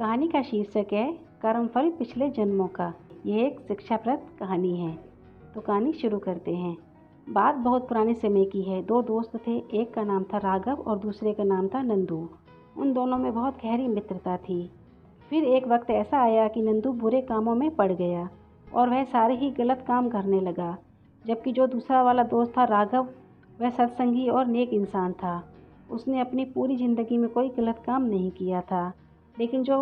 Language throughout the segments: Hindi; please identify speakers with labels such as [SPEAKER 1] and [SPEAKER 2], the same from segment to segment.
[SPEAKER 1] कहानी का शीर्षक है कर्मफल पिछले जन्मों का। यह एक शिक्षाप्रद कहानी है। तो कहानी शुरू करते हैं। बात बहुत पुराने समय की है। दो दोस्त थे, एक का नाम था राघव और दूसरे का नाम था नंदू। उन दोनों में बहुत गहरी मित्रता थी। फिर एक वक्त ऐसा आया कि नंदू बुरे कामों में पड़ गया और वह सारे ही गलत काम करने लगा, जबकि जो दूसरा वाला दोस्त था राघव, वह सत्संगी और नेक इंसान था। उसने अपनी पूरी ज़िंदगी में कोई गलत काम नहीं किया था। लेकिन जो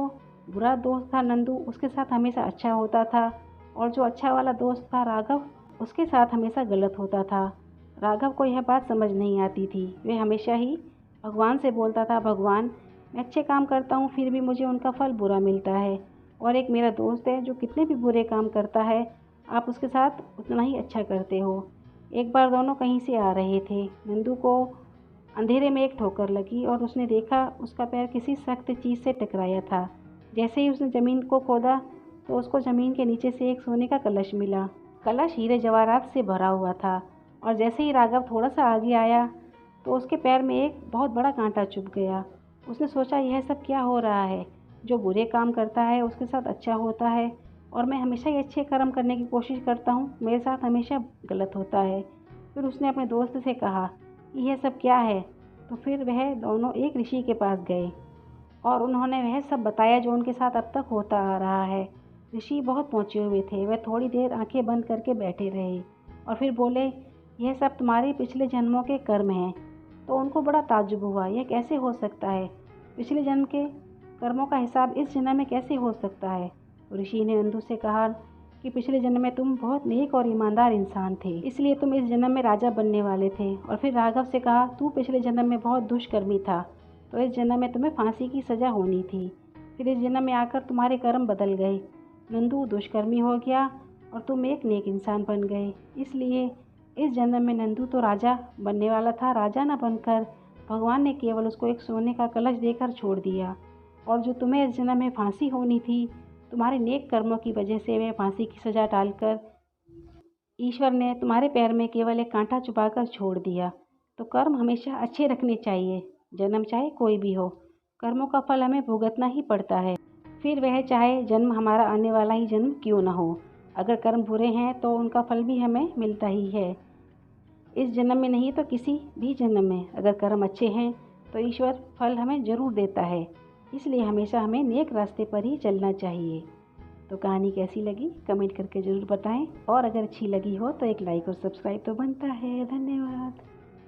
[SPEAKER 1] बुरा दोस्त था नंदू, उसके साथ हमेशा अच्छा होता था, और जो अच्छा वाला दोस्त था राघव, उसके साथ हमेशा गलत होता था। राघव को यह बात समझ नहीं आती थी। वह हमेशा ही भगवान से बोलता था, भगवान, मैं अच्छे काम करता हूँ फिर भी मुझे उनका फल बुरा मिलता है, और एक मेरा दोस्त है जो कितने भी बुरे काम करता है, आप उसके साथ उतना ही अच्छा करते हो। एक बार दोनों कहीं से आ रहे थे। नंदू को अंधेरे में एक ठोकर लगी और उसने देखा उसका पैर किसी सख्त चीज़ से टकराया था। जैसे ही उसने ज़मीन को खोदा तो उसको ज़मीन के नीचे से एक सोने का कलश मिला। कलश हीरे जवाहरात से भरा हुआ था, और जैसे ही राघव थोड़ा सा आगे आया तो उसके पैर में एक बहुत बड़ा कांटा चुभ गया। उसने सोचा, यह सब क्या हो रहा है? जो बुरे काम करता है उसके साथ अच्छा होता है, और मैं हमेशा ही अच्छे कर्म करने की कोशिश करता हूँ, मेरे साथ हमेशा गलत होता है। फिर उसने अपने दोस्त से कहा, यह सब क्या है? तो फिर वह दोनों एक ऋषि के पास गए और उन्होंने वह सब बताया जो उनके साथ अब तक होता आ रहा है। ऋषि बहुत पहुँचे हुए थे। वह थोड़ी देर आंखें बंद करके बैठे रहे और फिर बोले, यह सब तुम्हारे पिछले जन्मों के कर्म हैं। तो उनको बड़ा ताज्जुब हुआ, यह कैसे हो सकता है? पिछले जन्म के कर्मों का हिसाब इस जन्म में कैसे हो सकता है? ऋषि ने नंदू से कहा कि पिछले जन्म में तुम बहुत नेक और ईमानदार इंसान थे, इसलिए तुम इस जन्म में राजा बनने वाले थे। और फिर राघव से कहा, तू पिछले जन्म में बहुत दुष्कर्मी था, तो इस जन्म में तुम्हें फांसी की सज़ा होनी थी। फिर इस जन्म में आकर तुम्हारे कर्म बदल गए। नंदू दुष्कर्मी हो गया और तुम एक नेक इंसान बन गए, इसलिए इस जन्म में नंदू तो राजा बनने वाला था। राजा न बनकर भगवान ने केवल उसको एक सोने का कलश देकर छोड़ दिया, और जो तुम्हें इस जन्म में फांसी होनी थी, तुम्हारे नेक कर्मों की वजह से वह फांसी की सज़ा टालकर ईश्वर ने तुम्हारे पैर में केवल एक कांटा चुभाकर छोड़ दिया। तो कर्म हमेशा अच्छे रखने चाहिए। जन्म चाहे कोई भी हो, कर्मों का फल हमें भुगतना ही पड़ता है, फिर वह चाहे जन्म हमारा आने वाला ही जन्म क्यों ना हो। अगर कर्म बुरे हैं तो उनका फल भी हमें मिलता ही है, इस जन्म में नहीं तो किसी भी जन्म में। अगर कर्म अच्छे हैं तो ईश्वर फल हमें ज़रूर देता है, इसलिए हमेशा हमें नेक रास्ते पर ही चलना चाहिए। तो कहानी कैसी लगी कमेंट करके ज़रूर बताएं, और अगर अच्छी लगी हो तो एक लाइक और सब्सक्राइब तो बनता है। धन्यवाद।